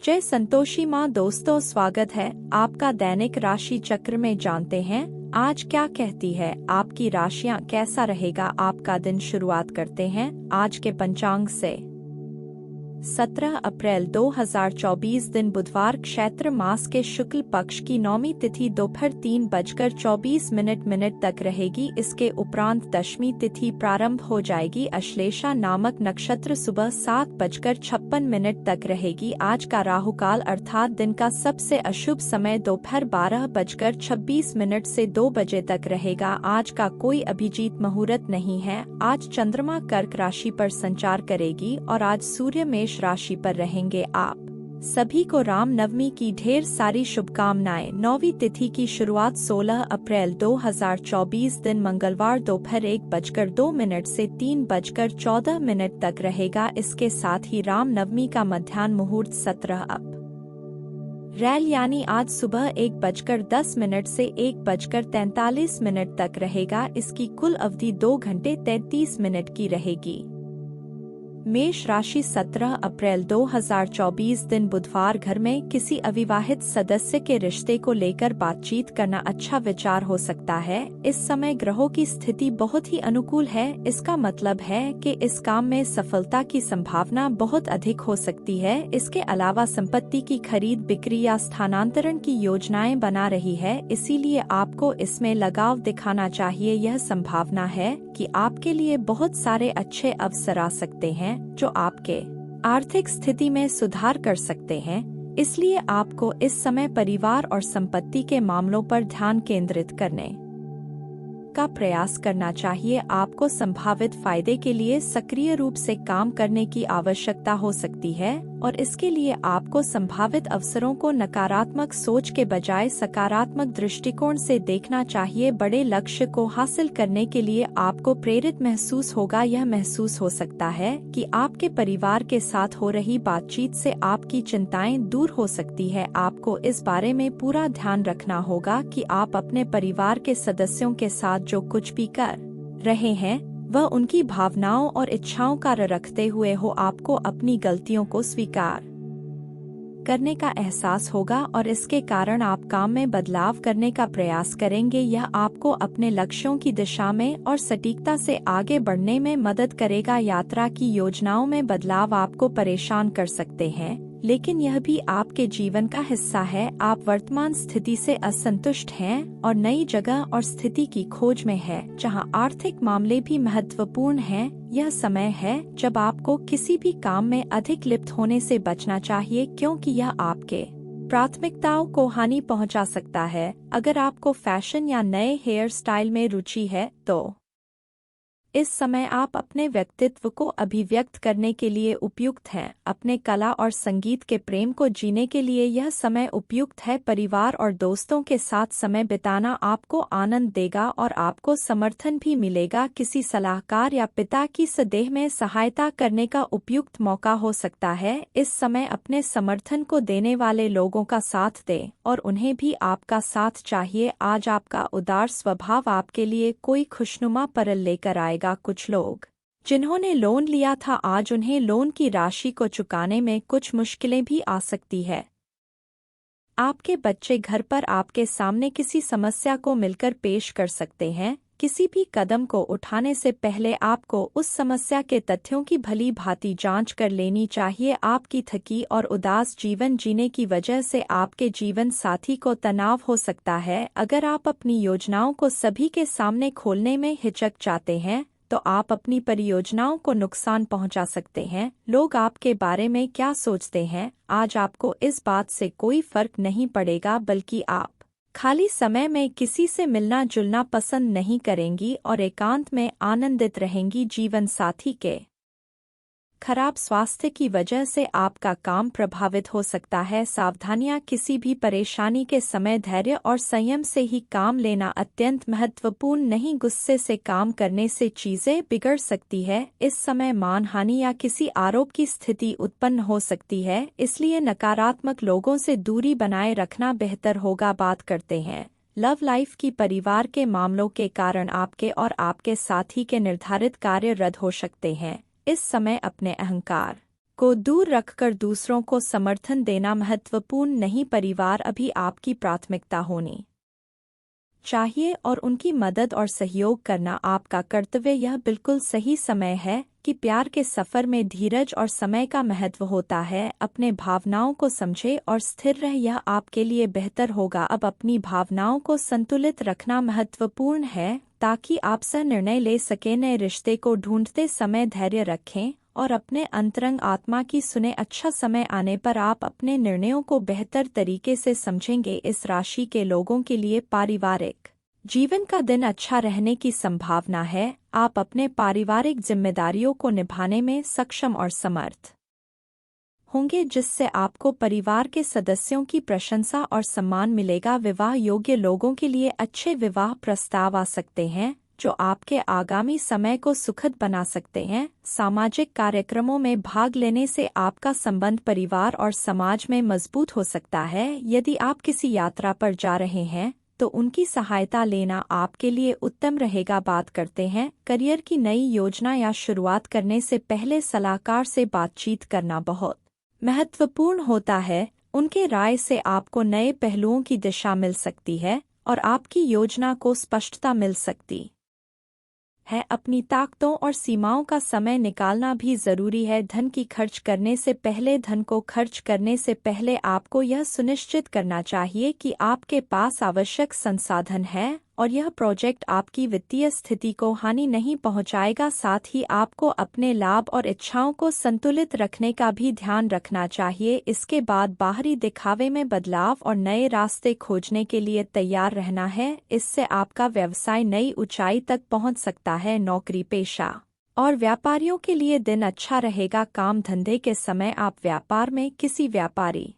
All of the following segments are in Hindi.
जय संतोषी माँ। दोस्तों, स्वागत है आपका दैनिक राशि चक्र में। जानते हैं आज क्या कहती है आपकी राशियाँ, कैसा रहेगा आपका दिन। शुरुआत करते हैं आज के पंचांग से। 17 अप्रैल 2024 दिन बुधवार, क्षेत्र मास के शुक्ल पक्ष की नौमी तिथि दोपहर 3:24 तक रहेगी। इसके उपरांत दशमी तिथि प्रारंभ हो जाएगी। अश्लेषा नामक नक्षत्र सुबह 7:56 तक रहेगी। आज का राहुकाल अर्थात दिन का सबसे अशुभ समय दोपहर 12:26 से 2 बजे तक रहेगा। आज का कोई अभिजीत मुहूर्त नहीं है। आज चंद्रमा कर्क राशि पर संचार करेगी और आज सूर्य मेष राशि पर रहेंगे। आप सभी को राम नवमी की ढेर सारी शुभकामनाएं। नौवीं तिथि की शुरुआत 16 अप्रैल 2024 दिन मंगलवार दोपहर 1:02 से 3:14 तक रहेगा। इसके साथ ही राम नवमी का मध्याह्न मुहूर्त 17 अप्रैल यानी आज सुबह 1:10 से 1:43 तक रहेगा। इसकी कुल अवधि 2 घंटे 33 मिनट की रहेगी। मेष राशि 17 अप्रैल 2024 दिन बुधवार, घर में किसी अविवाहित सदस्य के रिश्ते को लेकर बातचीत करना अच्छा विचार हो सकता है। इस समय ग्रहों की स्थिति बहुत ही अनुकूल है। इसका मतलब है कि इस काम में सफलता की संभावना बहुत अधिक हो सकती है। इसके अलावा संपत्ति की खरीद बिक्री या स्थानांतरण की योजनाएं बना रही है, इसीलिए आपको इसमें लगाव दिखाना चाहिए। यह संभावना है कि आपके लिए बहुत सारे अच्छे अवसर आ सकते हैं जो आपके आर्थिक स्थिति में सुधार कर सकते हैं। इसलिए आपको इस समय परिवार और संपत्ति के मामलों पर ध्यान केंद्रित करने का प्रयास करना चाहिए। आपको संभावित फायदे के लिए सक्रिय रूप से काम करने की आवश्यकता हो सकती है और इसके लिए आपको संभावित अवसरों को नकारात्मक सोच के बजाय सकारात्मक दृष्टिकोण से देखना चाहिए। बड़े लक्ष्य को हासिल करने के लिए आपको प्रेरित महसूस होगा। यह महसूस हो सकता है कि आपके परिवार के साथ हो रही बातचीत से आपकी चिंताएं दूर हो सकती है। आपको इस बारे में पूरा ध्यान रखना होगा कि आप अपने परिवार के सदस्यों के साथ जो कुछ भी कर रहे हैं वह उनकी भावनाओं और इच्छाओं का रखते हुए हो। आपको अपनी गलतियों को स्वीकार करने का एहसास होगा और इसके कारण आप काम में बदलाव करने का प्रयास करेंगे। यह आपको अपने लक्ष्यों की दिशा में और सटीकता से आगे बढ़ने में मदद करेगा। यात्रा की योजनाओं में बदलाव आपको परेशान कर सकते हैं, लेकिन यह भी आपके जीवन का हिस्सा है। आप वर्तमान स्थिति से असंतुष्ट हैं और नई जगह और स्थिति की खोज में है जहां आर्थिक मामले भी महत्वपूर्ण हैं। यह समय है जब आपको किसी भी काम में अधिक लिप्त होने से बचना चाहिए, क्योंकि यह आपके प्राथमिकताओं को हानि पहुंचा सकता है। अगर आपको फैशन या नए हेयर स्टाइल में रुचि है तो इस समय आप अपने व्यक्तित्व को अभिव्यक्त करने के लिए उपयुक्त हैं। अपने कला और संगीत के प्रेम को जीने के लिए यह समय उपयुक्त है। परिवार और दोस्तों के साथ समय बिताना आपको आनंद देगा और आपको समर्थन भी मिलेगा। किसी सलाहकार या पिता की सदेह में सहायता करने का उपयुक्त मौका हो सकता है। इस समय अपने समर्थन को देने वाले लोगों का साथ दें और उन्हें भी आपका साथ चाहिए। आज आपका उदार स्वभाव आपके लिए कोई खुशनुमा पल लेकर आएगा। कुछ लोग जिन्होंने लोन लिया था, आज उन्हें लोन की राशि को चुकाने में कुछ मुश्किलें भी आ सकती है। आपके बच्चे घर पर आपके सामने किसी समस्या को मिलकर पेश कर सकते हैं। किसी भी कदम को उठाने से पहले आपको उस समस्या के तथ्यों की भली भांति जांच कर लेनी चाहिए। आपकी थकी और उदास जीवन जीने की वजह से आपके जीवन साथी को तनाव हो सकता है। अगर आप अपनी योजनाओं को सभी के सामने खोलने में हिचक जाते हैं तो आप अपनी परियोजनाओं को नुकसान पहुंचा सकते हैं। लोग आपके बारे में क्या सोचते हैं, आज आपको इस बात से कोई फर्क नहीं पड़ेगा, बल्कि आप खाली समय में किसी से मिलना जुलना पसंद नहीं करेंगी और एकांत में आनंदित रहेंगी। जीवन साथी के खराब स्वास्थ्य की वजह से आपका काम प्रभावित हो सकता है। सावधानियां, किसी भी परेशानी के समय धैर्य और संयम से ही काम लेना अत्यंत महत्वपूर्ण। नहीं, गुस्से से काम करने से चीजें बिगड़ सकती है। इस समय मानहानि या किसी आरोप की स्थिति उत्पन्न हो सकती है, इसलिए नकारात्मक लोगों से दूरी बनाए रखना बेहतर होगा। बात करते हैं लव लाइफ की। परिवार के मामलों के कारण आपके और आपके साथी के निर्धारित कार्य रद्द हो सकते हैं। इस समय अपने अहंकार को दूर रखकर दूसरों को समर्थन देना महत्वपूर्ण नहीं, परिवार अभी आपकी प्राथमिकता होनी चाहिए और उनकी मदद और सहयोग करना आपका कर्तव्य। यह बिल्कुल सही समय है कि प्यार के सफर में धीरज और समय का महत्व होता है। अपने भावनाओं को समझे और स्थिर रह, यह आपके लिए बेहतर होगा। अब अपनी भावनाओं को संतुलित रखना महत्वपूर्ण है ताकि आप सह निर्णय ले सकें। नए रिश्ते को ढूंढते समय धैर्य रखें और अपने अंतरंग आत्मा की सुने। अच्छा समय आने पर आप अपने निर्णयों को बेहतर तरीके से समझेंगे। इस राशि के लोगों के लिए पारिवारिक जीवन का दिन अच्छा रहने की संभावना है। आप अपने पारिवारिक जिम्मेदारियों को निभाने में सक्षम और समर्थ होंगे, जिससे आपको परिवार के सदस्यों की प्रशंसा और सम्मान मिलेगा। विवाह योग्य लोगों के लिए अच्छे विवाह प्रस्ताव आ सकते हैं जो आपके आगामी समय को सुखद बना सकते हैं। सामाजिक कार्यक्रमों में भाग लेने से आपका संबंध परिवार और समाज में मजबूत हो सकता है। यदि आप किसी यात्रा पर जा रहे हैं तो उनकी सहायता लेना आपके लिए उत्तम रहेगा। बात करते हैं करियर की नई योजना या शुरुआत करने से पहले सलाहकार से बातचीत करना बहुत महत्वपूर्ण होता है। उनके राय से आपको नए पहलुओं की दिशा मिल सकती है और आपकी योजना को स्पष्टता मिल सकती है। अपनी ताकतों और सीमाओं का समय निकालना भी जरूरी है। धन की खर्च करने से पहले धन को खर्च करने से पहले आपको यह सुनिश्चित करना चाहिए कि आपके पास आवश्यक संसाधन है और यह प्रोजेक्ट आपकी वित्तीय स्थिति को हानि नहीं पहुंचाएगा। साथ ही आपको अपने लाभ और इच्छाओं को संतुलित रखने का भी ध्यान रखना चाहिए। इसके बाद बाहरी दिखावे में बदलाव और नए रास्ते खोजने के लिए तैयार रहना है। इससे आपका व्यवसाय नई ऊंचाई तक पहुंच सकता है। नौकरी पेशा और व्यापारियों के लिए दिन अच्छा रहेगा। काम धंधे के समय आप व्यापार में किसी व्यापारी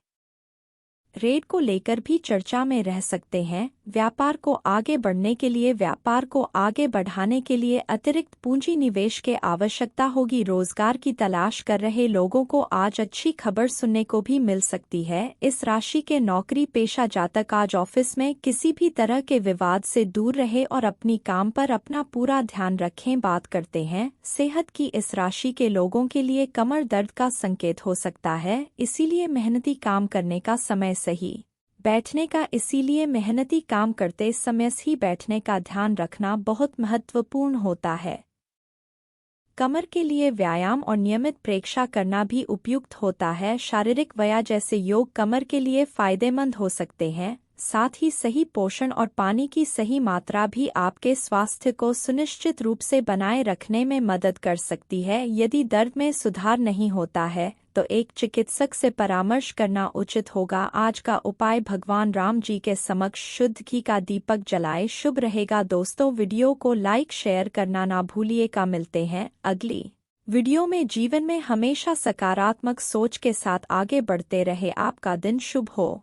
रेट को लेकर भी चर्चा में रह सकते हैं। व्यापार को आगे बढ़ने के लिए व्यापार को आगे बढ़ाने के लिए अतिरिक्त पूंजी निवेश की आवश्यकता होगी। रोजगार की तलाश कर रहे लोगों को आज अच्छी खबर सुनने को भी मिल सकती है। इस राशि के नौकरी पेशा जातक आज ऑफिस में किसी भी तरह के विवाद से दूर रहे और अपनी काम पर अपना पूरा ध्यान रखें। बात करते हैं सेहत की। इस राशि के लोगों के लिए कमर दर्द का संकेत हो सकता है, इसीलिए मेहनती काम करने का समय सही बैठने का इसीलिए मेहनती काम करते समय ही बैठने का ध्यान रखना बहुत महत्वपूर्ण होता है। कमर के लिए व्यायाम और नियमित प्रेक्षा करना भी उपयुक्त होता है। शारीरिक व्यायाम जैसे योग कमर के लिए फायदेमंद हो सकते हैं। साथ ही सही पोषण और पानी की सही मात्रा भी आपके स्वास्थ्य को सुनिश्चित रूप से बनाए रखने में मदद कर सकती है। यदि दर्द में सुधार नहीं होता है तो एक चिकित्सक से परामर्श करना उचित होगा। आज का उपाय भगवान राम जी के समक्ष शुद्ध घी का दीपक जलाए, शुभ रहेगा। दोस्तों, वीडियो को लाइक शेयर करना ना भूलिएगा। मिलते हैं अगली वीडियो में। जीवन में हमेशा सकारात्मक सोच के साथ आगे बढ़ते रहे। आपका दिन शुभ हो।